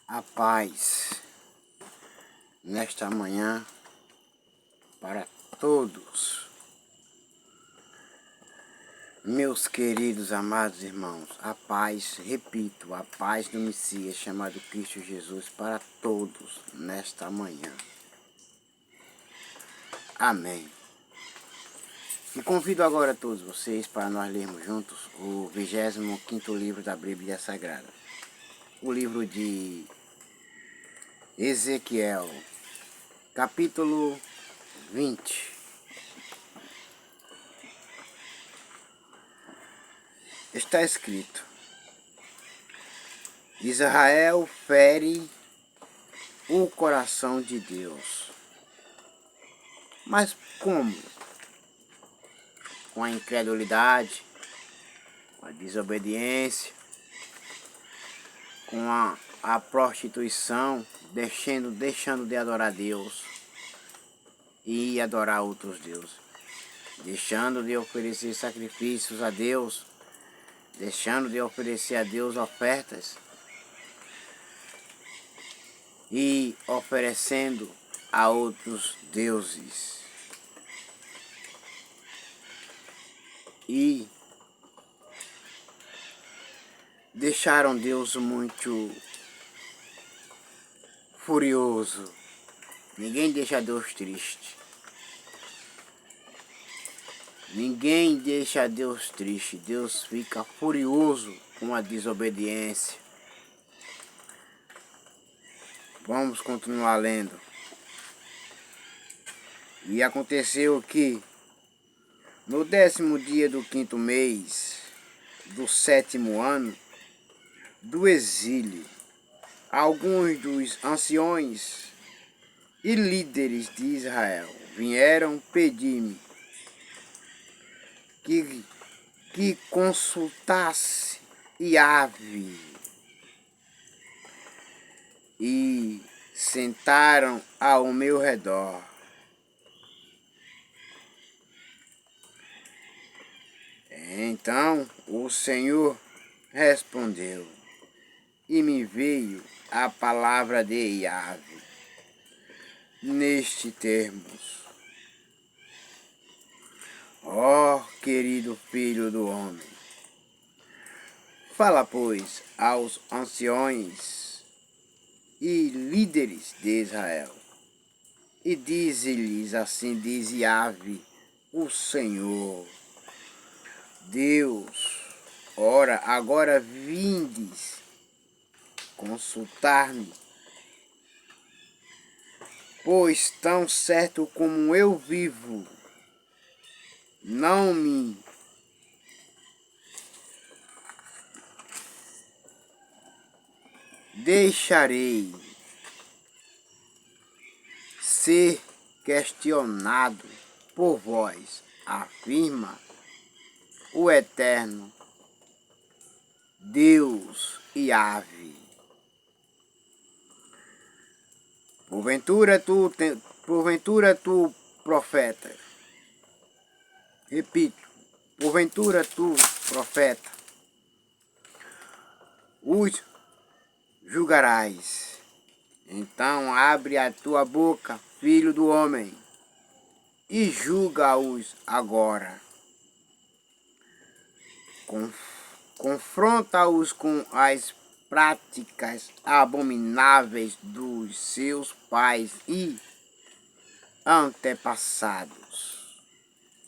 A paz nesta manhã para todos, meus queridos amados irmãos. A paz, repito, a paz do Messias chamado Cristo Jesus para todos nesta manhã. Amém. E convido agora todos vocês para nós lermos juntos o 25º livro da Bíblia Sagrada, o livro de Ezequiel, capítulo 20. Está escrito: Israel fere o coração de Deus. Mas como? Com a incredulidade, com a desobediência, com a prostituição, deixando de adorar Deus e adorar outros deuses, deixando de oferecer sacrifícios a Deus, deixando de oferecer a Deus ofertas e oferecendo a outros deuses. E deixaram Deus muito furioso. Ninguém deixa Deus triste. Ninguém deixa Deus triste. Deus fica furioso com a desobediência. Vamos continuar lendo. E aconteceu que no 10º dia do 5º mês do 7º ano do exílio, alguns dos anciões e líderes de Israel vieram pedir-me que consultasse Yahvé, e sentaram ao meu redor. Então o Senhor respondeu, e me veio a palavra de Yahvé nestes termos: ó querido filho do homem, fala, pois, aos anciões e líderes de Israel, e dize-lhes: assim diz Yahvé, o Senhor Deus, ora, agora vindes consultar-me, pois tão certo como eu vivo, não me deixarei ser questionado por vós, afirma o eterno Deus Yahvé. Porventura tu, profeta, repito, porventura tu, profeta, os julgarás. Então abre a tua boca, filho do homem, e julga-os agora. Confronta-os com as práticas abomináveis dos seus pais e antepassados.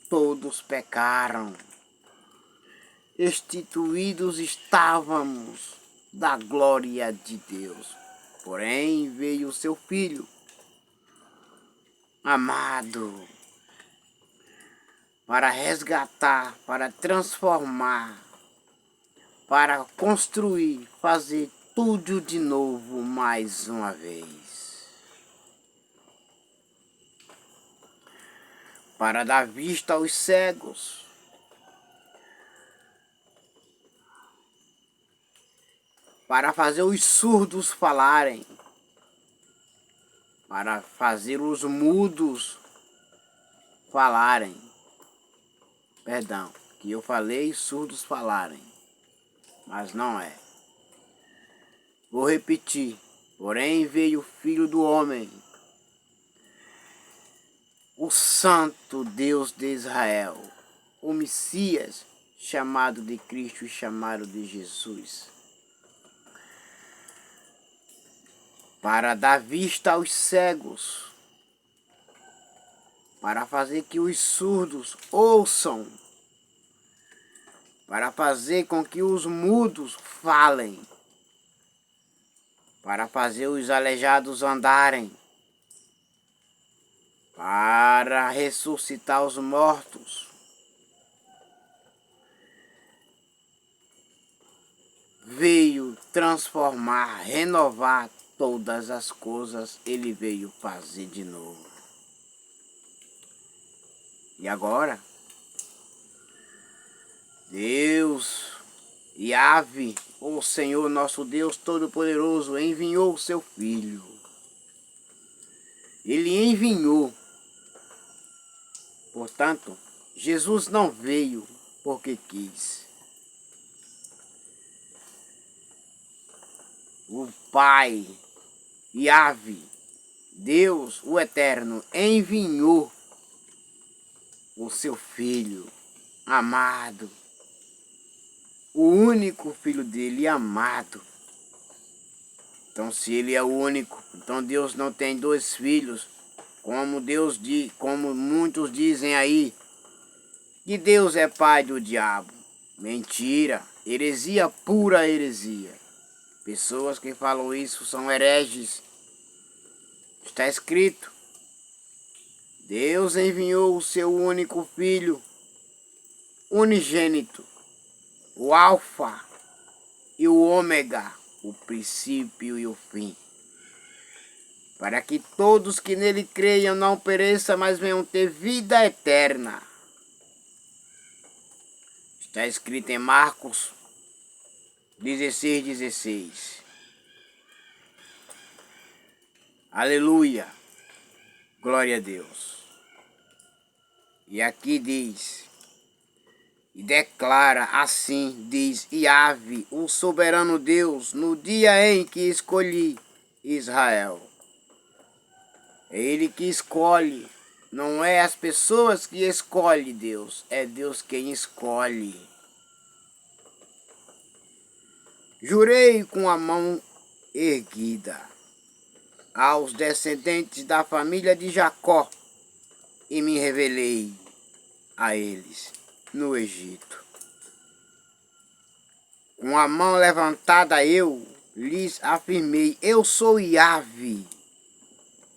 Todos pecaram. Destituídos estávamos da glória de Deus. Porém veio o seu Filho amado para resgatar, para transformar, para construir, fazer tudo de novo mais uma vez. Para dar vista aos cegos, para fazer os surdos falarem, para fazer os mudos falarem. Perdão, que eu falei surdos falarem, mas não é. Vou repetir. Porém veio o Filho do Homem, o Santo Deus de Israel, o Messias, chamado de Cristo e chamado de Jesus, para dar vista aos cegos, para fazer que os surdos ouçam, para fazer com que os mudos falem, para fazer os aleijados andarem, para ressuscitar os mortos. Veio transformar, renovar todas as coisas, ele veio fazer de novo. E agora, Deus, Yahvé, o Senhor nosso Deus Todo-Poderoso, enviou o seu Filho. Ele enviou. Portanto, Jesus não veio porque quis. O Pai, Yahvé, Deus, o Eterno, enviou o seu Filho amado, o único Filho dele amado. Então, se ele é o único, então Deus não tem dois filhos, como muitos dizem aí, que Deus é pai do diabo. Mentira, heresia, pura heresia. Pessoas que falam isso são hereges. Está escrito: Deus enviou o seu único filho, unigênito, o Alfa e o Ômega, o princípio e o fim, para que todos que nele creiam não pereçam, mas venham ter vida eterna. Está escrito em Marcos 16:16. Aleluia, glória a Deus. E aqui diz, e declara assim, diz Yahvé, o soberano Deus, no dia em que escolhi Israel. É ele que escolhe, não é as pessoas que escolhem Deus, é Deus quem escolhe. Jurei com a mão erguida aos descendentes da família de Jacó e me revelei a eles no Egito. Com a mão levantada eu lhes afirmei, eu sou Yahvé.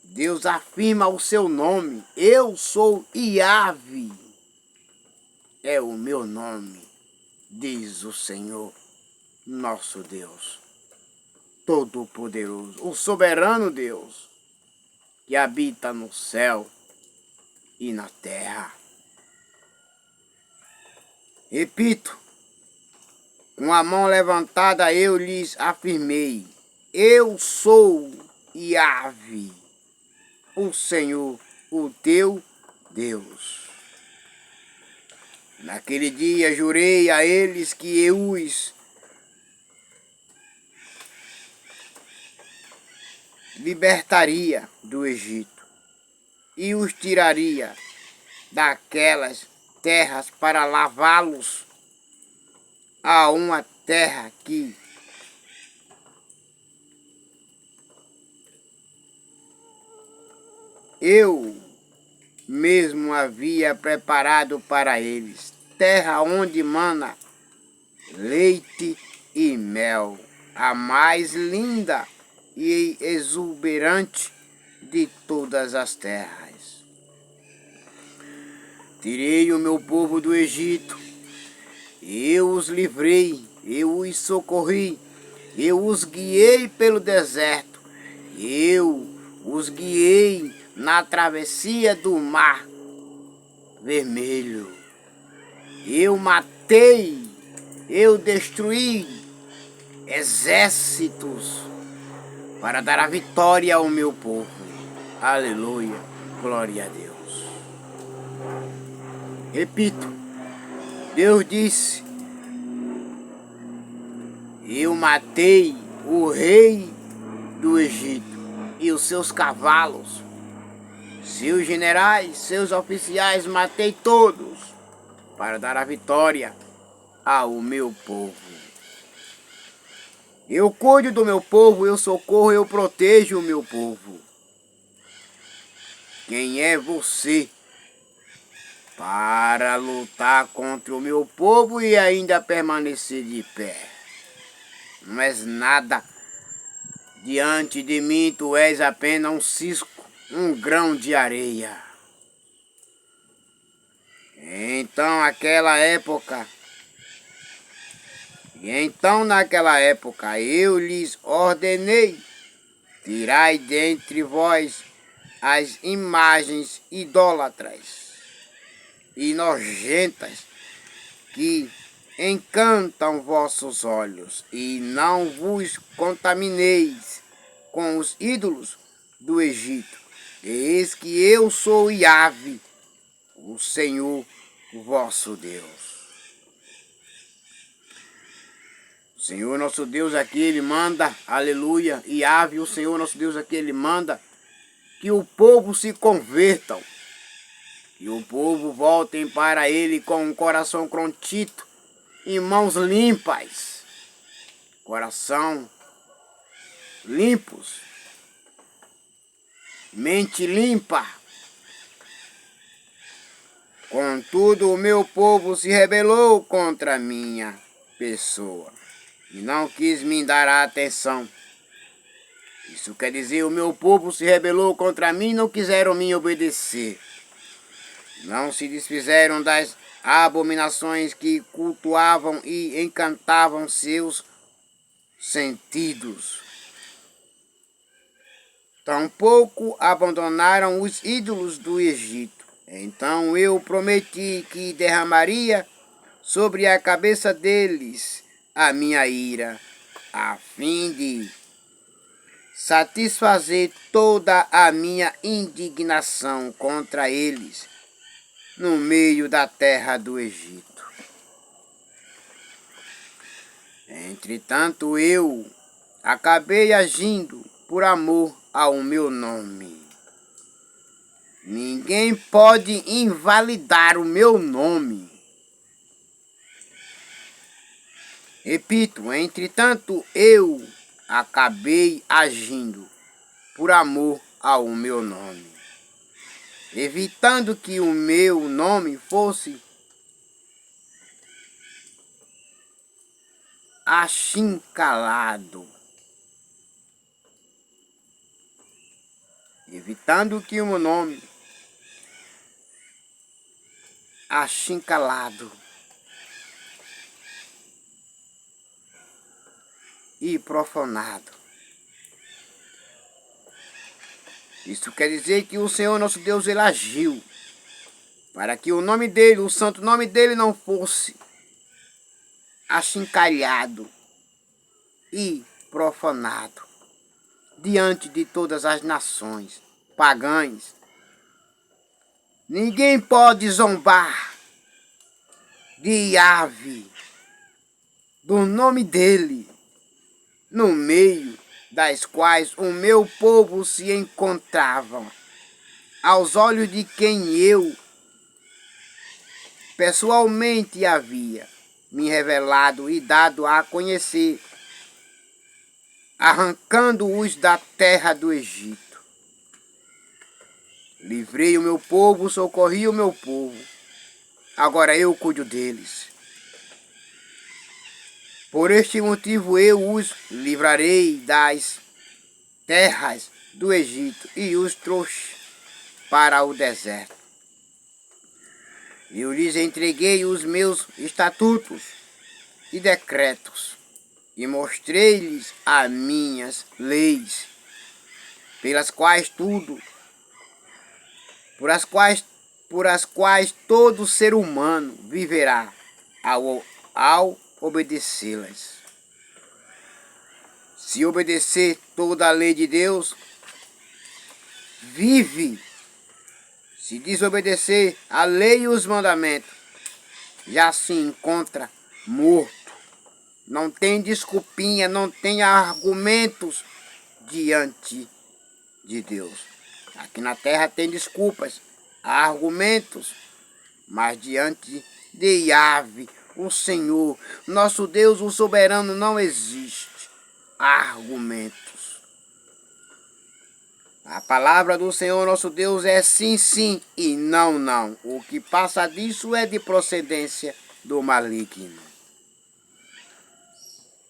Deus afirma o seu nome, eu sou Yahvé. É o meu nome, diz o Senhor, nosso Deus, Todo-Poderoso, o soberano Deus, que habita no céu e na terra. Repito, com a mão levantada eu lhes afirmei, eu sou Yahvé, o Senhor, o teu Deus. Naquele dia jurei a eles que eu os libertaria do Egito e os tiraria daquelas terras para lavá-los a uma terra que eu mesmo havia preparado para eles, terra onde mana leite e mel, a mais linda e exuberante de todas as terras. Tirei o meu povo do Egito, eu os livrei, eu os socorri, eu os guiei pelo deserto, eu os guiei na travessia do mar vermelho. Eu matei, eu destruí exércitos para dar a vitória ao meu povo. Aleluia, glória a Deus. Repito, Deus disse, eu matei o rei do Egito e os seus cavalos, seus generais, seus oficiais, matei todos para dar a vitória ao meu povo. Eu cuido do meu povo, eu socorro, eu protejo o meu povo. Quem é você para lutar contra o meu povo e ainda permanecer de pé? Não és nada. Diante de mim tu és apenas um cisco, um grão de areia. Então naquela época eu lhes ordenei: tirai dentre vós as imagens idólatras e nojentas que encantam vossos olhos, e não vos contamineis com os ídolos do Egito. Eis que eu sou Yahvé, o Senhor vosso Deus. O Senhor nosso Deus aqui, Ele manda, aleluia, Yahvé, o Senhor nosso Deus aqui, Ele manda que o povo se convertam, que o povo voltem para Ele com um coração contrito e mãos limpas, coração limpos, mente limpa. Contudo, o meu povo se rebelou contra a minha pessoa e não quis me dar a atenção. Isso quer dizer, o meu povo se rebelou contra mim e não quiseram me obedecer. Não se desfizeram das abominações que cultuavam e encantavam seus sentidos. Tampouco abandonaram os ídolos do Egito. Então eu prometi que derramaria sobre a cabeça deles a minha ira, a fim de satisfazer toda a minha indignação contra eles no meio da terra do Egito. Entretanto, eu acabei agindo por amor ao meu nome. Ninguém pode invalidar o meu nome. Repito, entretanto, eu acabei agindo por amor ao meu nome, evitando que o meu nome fosse achincalhado. Evitando que o meu nome achincalhado e profanado. Isso quer dizer que o Senhor nosso Deus, Ele agiu para que o nome dele, o santo nome dele, não fosse achincalhado e profanado diante de todas as nações pagãs. Ninguém pode zombar de Yahvé, do nome dele, no meio das quais o meu povo se encontrava, aos olhos de quem eu pessoalmente havia me revelado e dado a conhecer, arrancando-os da terra do Egito. Livrei o meu povo, socorri o meu povo, agora eu cuido deles. Por este motivo eu os livrarei das terras do Egito e os trouxe para o deserto. Eu lhes entreguei os meus estatutos e decretos e mostrei-lhes as minhas leis, pelas quais todo ser humano viverá ao obedecê-las. Se obedecer toda a lei de Deus, vive. Se desobedecer a lei e os mandamentos, já se encontra morto. Não tem desculpinha, não tem argumentos diante de Deus. Aqui na terra tem desculpas, argumentos, mas diante de Yahvé, o Senhor, nosso Deus, o soberano, não existe argumentos. A palavra do Senhor, nosso Deus, é sim, sim e não, não. O que passa disso é de procedência do maligno.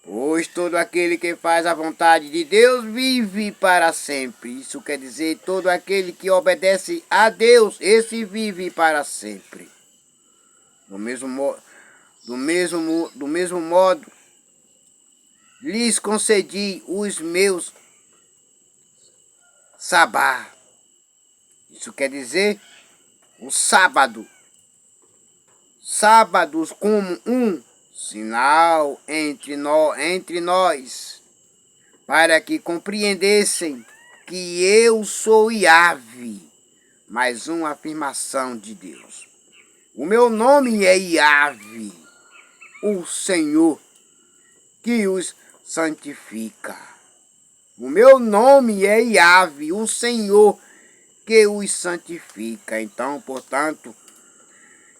Pois todo aquele que faz a vontade de Deus vive para sempre. Isso quer dizer, todo aquele que obedece a Deus, esse vive para sempre. Do mesmo modo, lhes concedi os meus sabá. Isso quer dizer, o sábado. Sábados como um sinal entre nós, para que compreendessem que eu sou Yahvé. Mais uma afirmação de Deus. O meu nome é Yahvé, o Senhor que os santifica. O meu nome é Yahvé, o Senhor que os santifica. Então, portanto,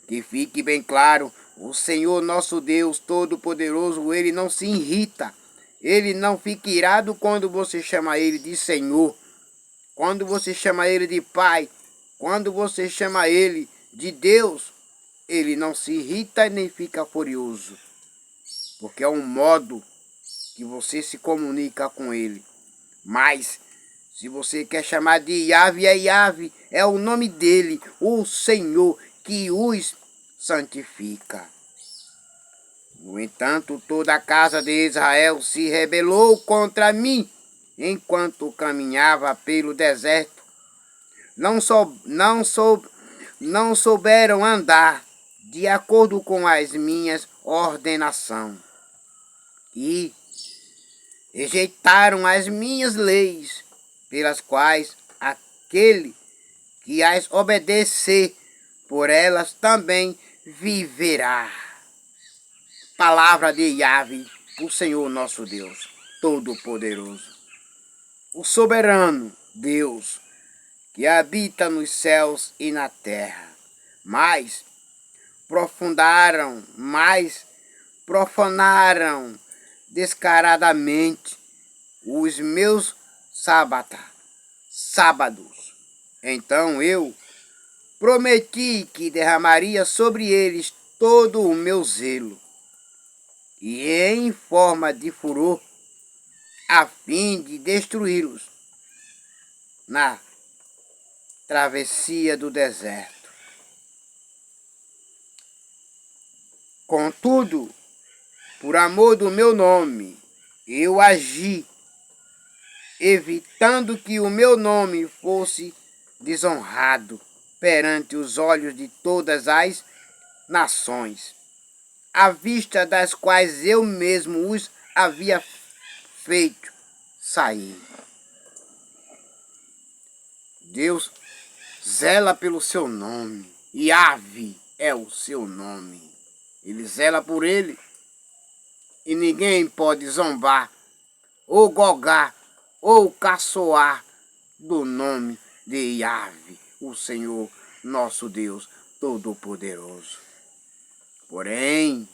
que fique bem claro, o Senhor nosso Deus Todo-Poderoso, Ele não se irrita. Ele não fica irado quando você chama Ele de Senhor, quando você chama Ele de Pai, quando você chama Ele de Deus. Ele não se irrita nem fica furioso, porque é um modo que você se comunica com Ele. Mas, se você quer chamar de Yahvé, é Yahvé, é o nome dele, o Senhor, que os santifica. No entanto, toda a casa de Israel se rebelou contra mim, enquanto caminhava pelo deserto. Não souberam andar de acordo com as minhas ordenações e rejeitaram as minhas leis, pelas quais aquele que as obedecer por elas também viverá. Palavra de Yahvé, o Senhor nosso Deus, Todo-Poderoso, o soberano Deus, que habita nos céus e na terra. Mas profanaram descaradamente os meus sábados. Então eu prometi que derramaria sobre eles todo o meu zelo, e em forma de furor, a fim de destruí-los na travessia do deserto. Contudo, por amor do meu nome, eu agi, evitando que o meu nome fosse desonrado perante os olhos de todas as nações, à vista das quais eu mesmo os havia feito sair. Deus zela pelo seu nome. Yahvé é o seu nome. Ele zela por ele. E ninguém pode zombar, ou gogar, ou caçoar do nome de Yahvé, o Senhor nosso Deus Todo-Poderoso. Porém,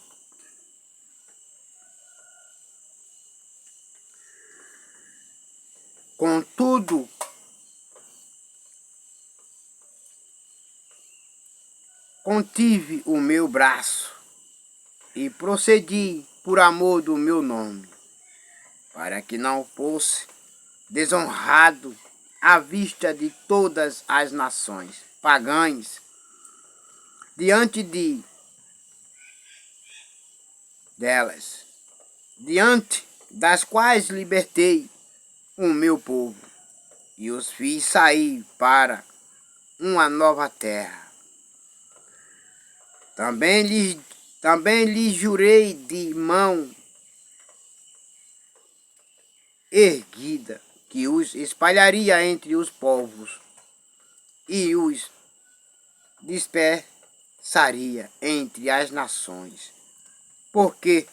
contudo, contive o meu braço e procedi por amor do meu nome, para que não fosse desonrado à vista de todas as nações pagãs, diante das quais libertei o meu povo e os fiz sair para uma nova terra. Também lhes jurei de mão erguida que os espalharia entre os povos e os dispersaria entre as nações, porque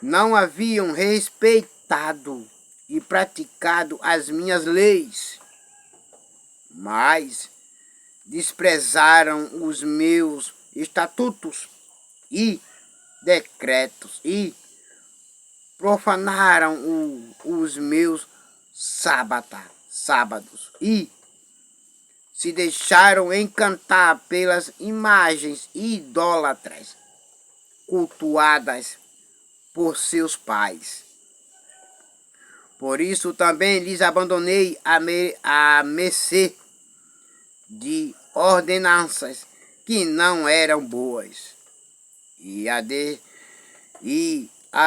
não haviam respeitado e praticado as minhas leis, mas desprezaram os meus estatutos e decretos e profanaram os meus sábados e se deixaram encantar pelas imagens idólatras cultuadas por seus pais. Por isso também lhes abandonei a mercê de ordenanças que não eram boas e a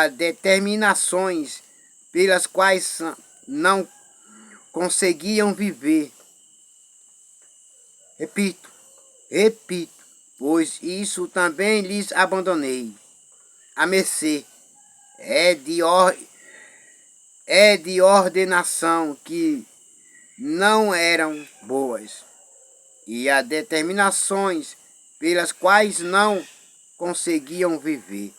determinações pelas quais não conseguiam viver. Repito, pois isso também lhes abandonei. A mercê é de ordenação que não eram boas, e a determinações pelas quais não conseguiam viver.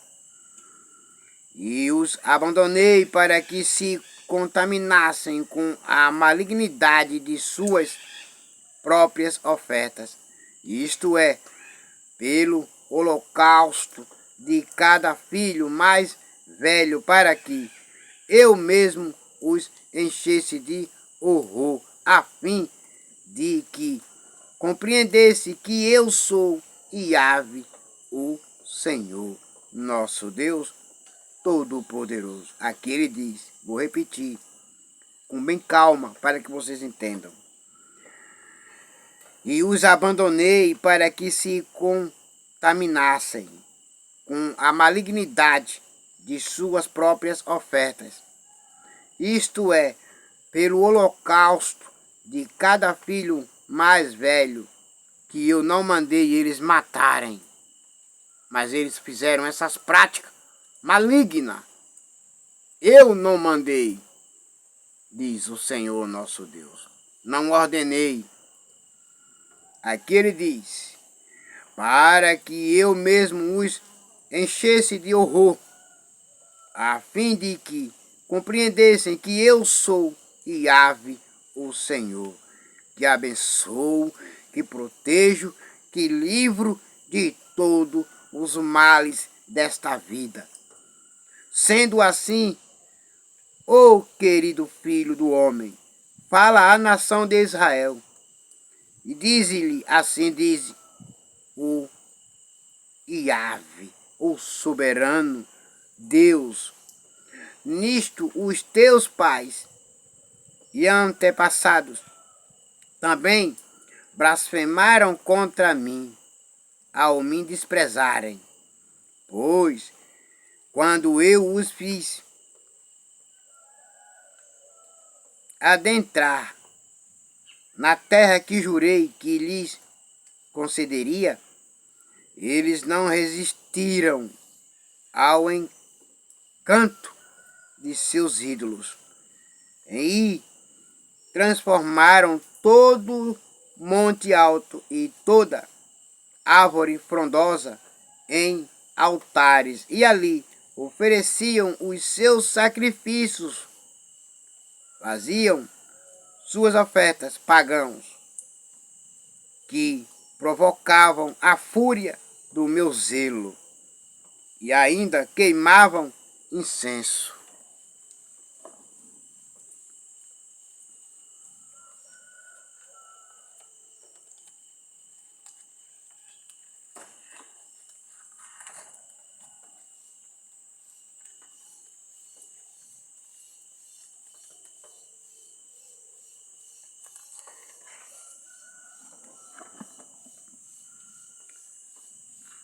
E os abandonei para que se contaminassem com a malignidade de suas próprias ofertas, isto é, pelo holocausto de cada filho mais velho, para que eu mesmo os enchesse de horror, a fim de que compreendesse que eu sou Yahvé, o Senhor, nosso Deus Todo-Poderoso. Aqui ele diz, vou repetir, com bem calma, para que vocês entendam. E os abandonei para que se contaminassem com a malignidade de suas próprias ofertas, isto é, pelo holocausto de cada filho mais velho, que eu não mandei eles matarem, mas eles fizeram essas práticas malignas. Eu não mandei, diz o Senhor nosso Deus, não ordenei. Aqui ele diz, para que eu mesmo os enchesse de horror, a fim de que compreendessem que eu sou Yahvé, o Senhor, que abençoo, que protejo, que livro de todos os males desta vida. Sendo assim, ó querido filho do homem, fala à nação de Israel, e diz-lhe assim, diz o Yahvé, o soberano Deus, nisto os teus pais e antepassados também blasfemaram contra mim, ao me desprezarem. Pois, quando eu os fiz adentrar na terra que jurei que lhes concederia, eles não resistiram ao encanto de seus ídolos e transformaram todo monte alto e toda árvore frondosa em altares, e ali ofereciam os seus sacrifícios, faziam suas ofertas pagãos, que provocavam a fúria do meu zelo, e ainda queimavam incenso.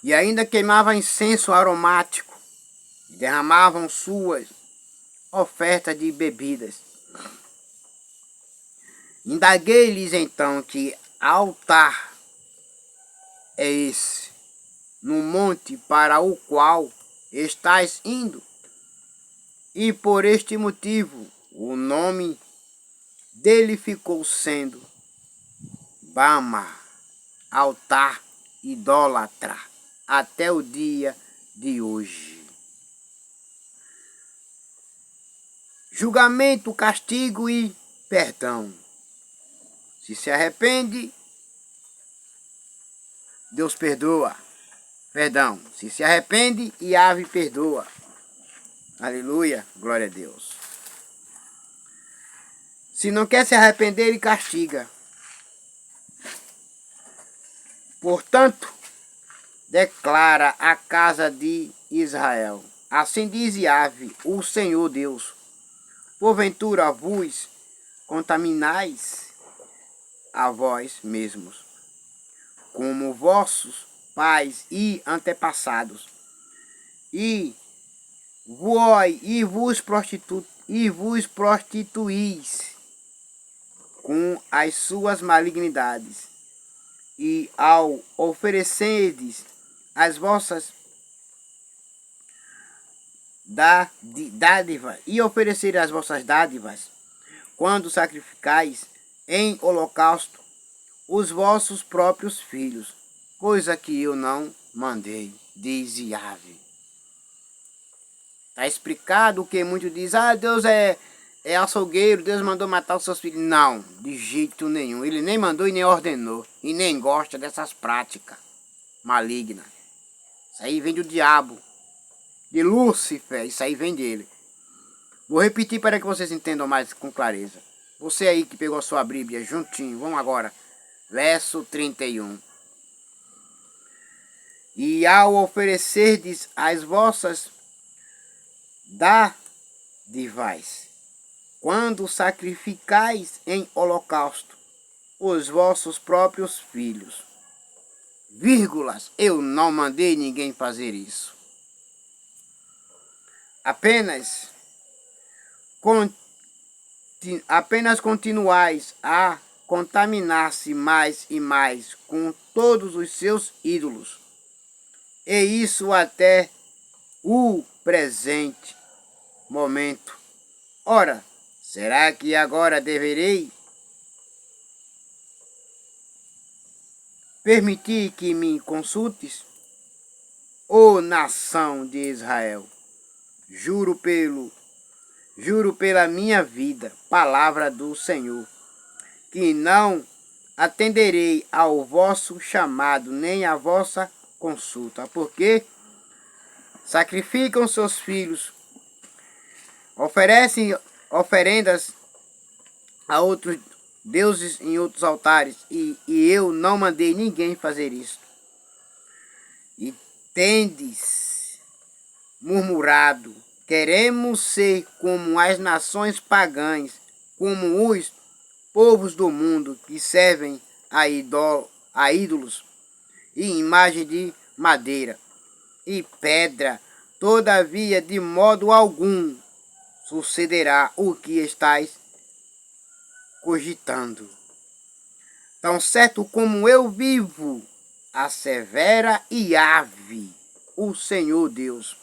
E ainda queimavam incenso aromático, e derramavam suas ofertas de bebidas. Indaguei-lhes então que altar é esse, no monte para o qual estás indo, e por este motivo o nome dele ficou sendo Bama, altar idólatra, até o dia de hoje. julgamento, castigo e perdão. Se arrepende, Deus perdoa. Perdão, se arrepende, Yahvé perdoa. Aleluia, glória a Deus. Se não quer se arrepender, ele castiga. Portanto, declara a casa de Israel. Assim diz Yahvé, o Senhor Deus. Porventura vos contaminais a vós mesmos, como vossos pais e antepassados, e vos prostituís com as suas malignidades, e ao oferecerdes as vossas dádivas, quando sacrificais em holocausto os vossos próprios filhos, coisa que eu não mandei, diz Yahvé. Está explicado o que muito diz, Deus é açougueiro, Deus mandou matar os seus filhos. Não, de jeito nenhum. Ele nem mandou e nem ordenou. E nem gosta dessas práticas malignas. Isso aí vem do diabo, de Lúcifer, isso aí vem dele. Vou repetir para que vocês entendam mais com clareza. Você aí que pegou a sua Bíblia juntinho, vamos agora. Verso 31. E ao oferecerdes as vossas dádivas, quando sacrificais em holocausto os vossos próprios filhos, vírgulas, eu não mandei ninguém fazer isso. Apenas continuais a contaminar-se mais e mais com todos os seus ídolos, e isso até o presente momento. Ora, será que agora deverei permitir que me consultes, ó nação de Israel? Juro pela minha vida, palavra do Senhor, que não atenderei ao vosso chamado, nem à vossa consulta, porque sacrificam seus filhos, oferecem oferendas a outros deuses em outros altares, e eu não mandei ninguém fazer isso. E tendes murmurado, queremos ser como as nações pagãs, como os povos do mundo que servem a ídolos e imagem de madeira e pedra. Todavia, de modo algum sucederá o que estáis cogitando. Tão certo como eu vivo, assevera Yahvé, o Senhor Deus,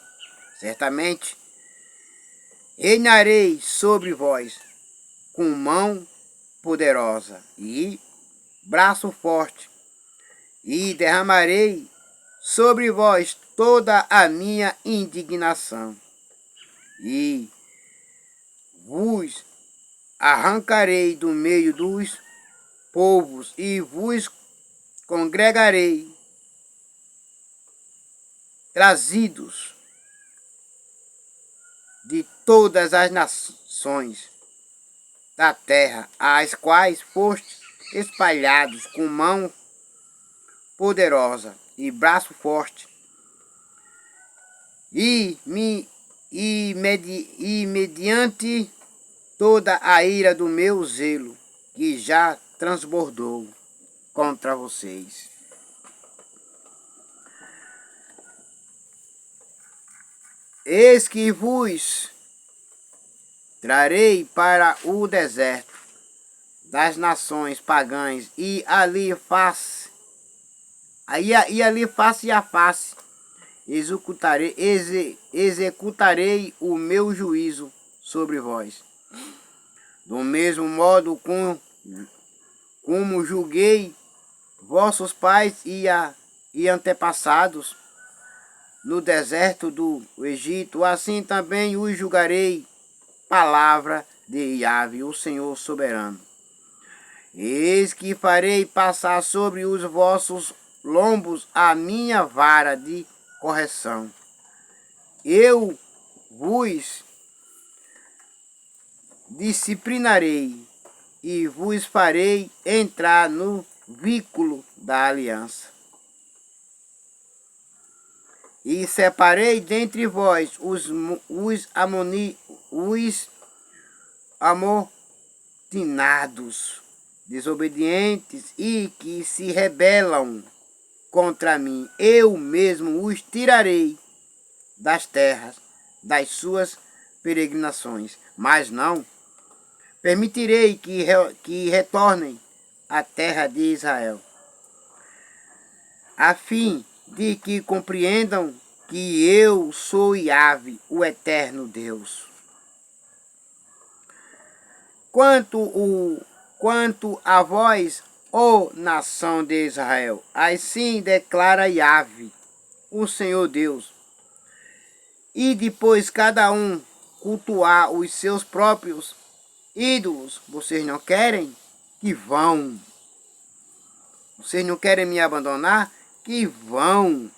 certamente reinarei sobre vós com mão poderosa e braço forte, e derramarei sobre vós toda a minha indignação, e vos arrancarei do meio dos povos, e vos congregarei, trazidos de todas as nações da terra, as quais fostes espalhados com mão poderosa e braço forte, e mediante toda a ira do meu zelo, que já transbordou contra vocês. Eis que vos trarei para o deserto das nações pagãs, e ali face a face executarei o meu juízo sobre vós. Do mesmo modo como julguei vossos pais e antepassados no deserto do Egito, assim também os julgarei palavra de Yahvé, o Senhor soberano. Eis que farei passar sobre os vossos lombos a minha vara de correção. Eu vos disciplinarei e vos farei entrar no vínculo da aliança. E separei dentre vós os amotinados, desobedientes e que se rebelam contra mim. Eu mesmo os tirarei das terras das suas peregrinações, mas não permitirei que retornem à terra de Israel, a fim de que compreendam que eu sou Yahvé, o eterno Deus. Quanto a vós, ó nação de Israel, assim declara Yahvé, o Senhor Deus, e depois cada um cultuar os seus próprios ídolos. Vocês não querem? Que vão. Vocês não querem me abandonar? Que vão.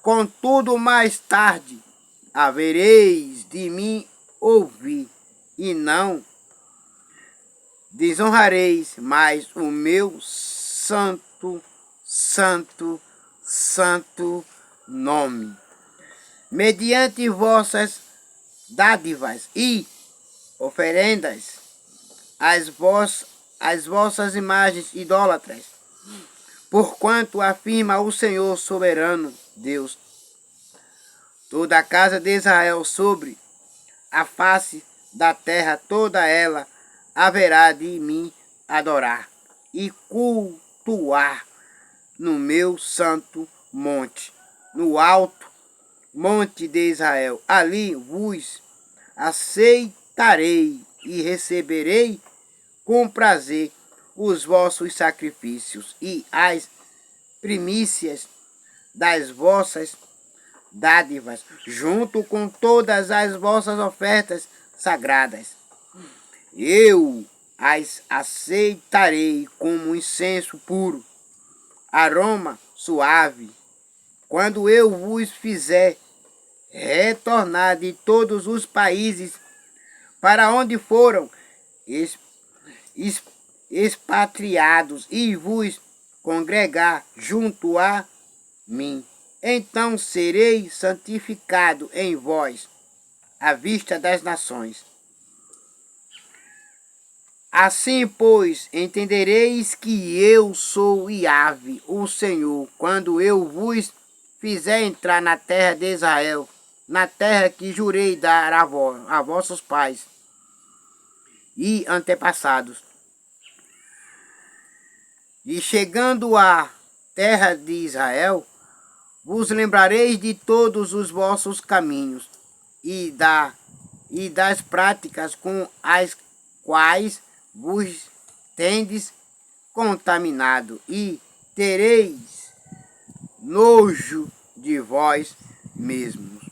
Contudo, mais tarde havereis de me ouvir, e não desonrareis mais o meu santo, santo, santo nome. Mediante vossas dádivas e oferendas, as vossas imagens idólatras, porquanto afirma o Senhor soberano Deus, toda a casa de Israel sobre a face da terra, toda ela haverá de me adorar e cultuar no meu santo monte, no alto monte de Israel. Ali vos aceitarei e receberei com prazer os vossos sacrifícios e as primícias das vossas dádivas, junto com todas as vossas ofertas sagradas. Eu as aceitarei como incenso puro, aroma suave, quando eu vos fizer retornar de todos os países para onde foram expatriados e vos congregar junto a mim. Então serei santificado em vós, à vista das nações. Assim, pois, entendereis que eu sou Yahvé, o Senhor, quando eu vos fizer entrar na terra de Israel, na terra que jurei dar a vossos pais e antepassados. E chegando à terra de Israel, vos lembrareis de todos os vossos caminhos e das práticas com as quais vos tendes contaminado, e tereis nojo de vós mesmos.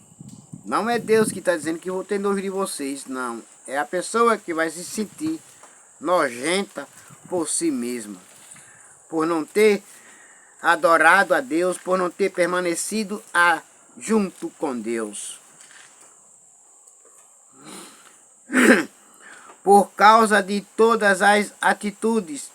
Não é Deus que está dizendo que vou ter nojo de vocês, não. É a pessoa que vai se sentir nojenta por si mesma, por não ter adorado a Deus, por não ter permanecido junto com Deus. Por causa de todas as atitudes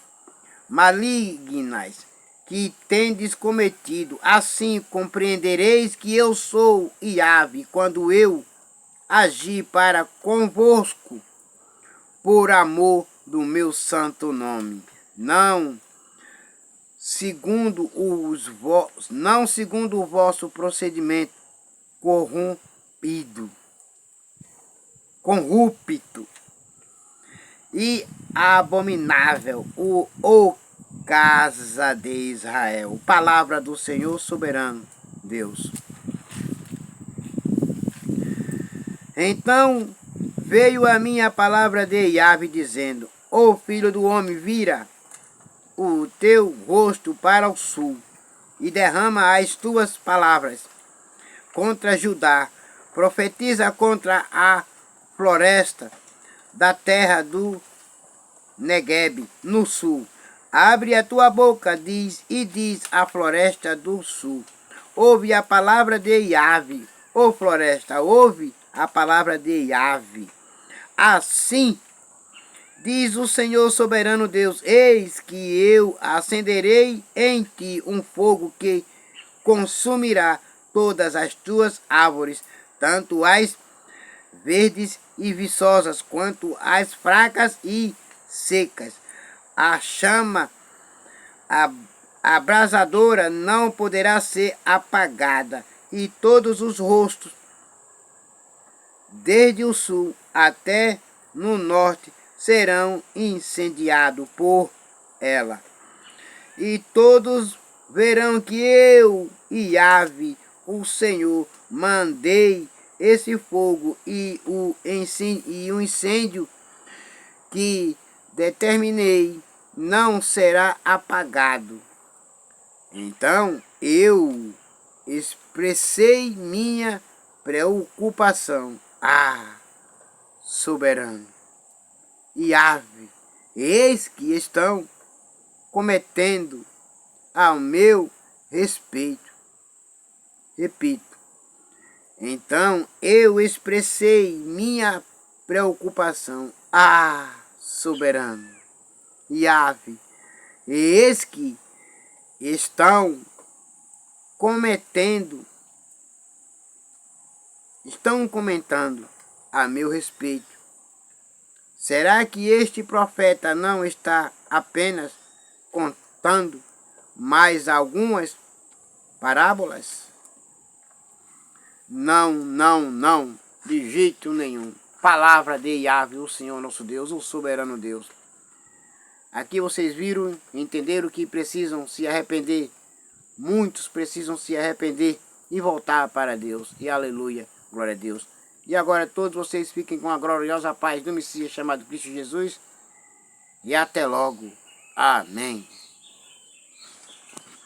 malignas que tendes cometido, assim compreendereis que eu sou Yahvé, quando eu agi para convosco por amor do meu santo nome, não segundo o vosso procedimento corrupto e abominável, o casa de Israel. Palavra do Senhor soberano Deus. Então veio a minha palavra de Yahvé, dizendo: Ó filho do homem, vira o teu rosto para o sul e derrama as tuas palavras contra Judá. Profetiza contra a floresta da terra do Neguebe, no sul. Abre a tua boca, diz à floresta do sul. Ouve a palavra de Yahvé, ó floresta, ouve a palavra de Yahvé. Assim diz o Senhor soberano Deus: eis que eu acenderei em ti um fogo que consumirá todas as tuas árvores, tanto as verdes e viçosas quanto as fracas e secas. A chama abrasadora não poderá ser apagada, e todos os rostos, desde o sul até no norte, serão incendiados por ela. E todos verão que eu, Yahvé, o Senhor, mandei esse fogo e o incêndio que determinei não será apagado. Então eu expressei minha preocupação. Soberano Yahvé, eis que estão cometendo ao meu respeito. Repito. Então eu expressei minha preocupação. Soberano Yahvé, eis que estão comentando a meu respeito. Será que este profeta não está apenas contando mais algumas parábolas? Não, de jeito nenhum. Palavra de Yahvé, o Senhor nosso Deus, o soberano Deus. Aqui vocês viram, entenderam que precisam se arrepender. Muitos precisam se arrepender e voltar para Deus. E aleluia, glória a Deus. E agora todos vocês fiquem com a gloriosa paz do Messias chamado Cristo Jesus. E até logo. Amém.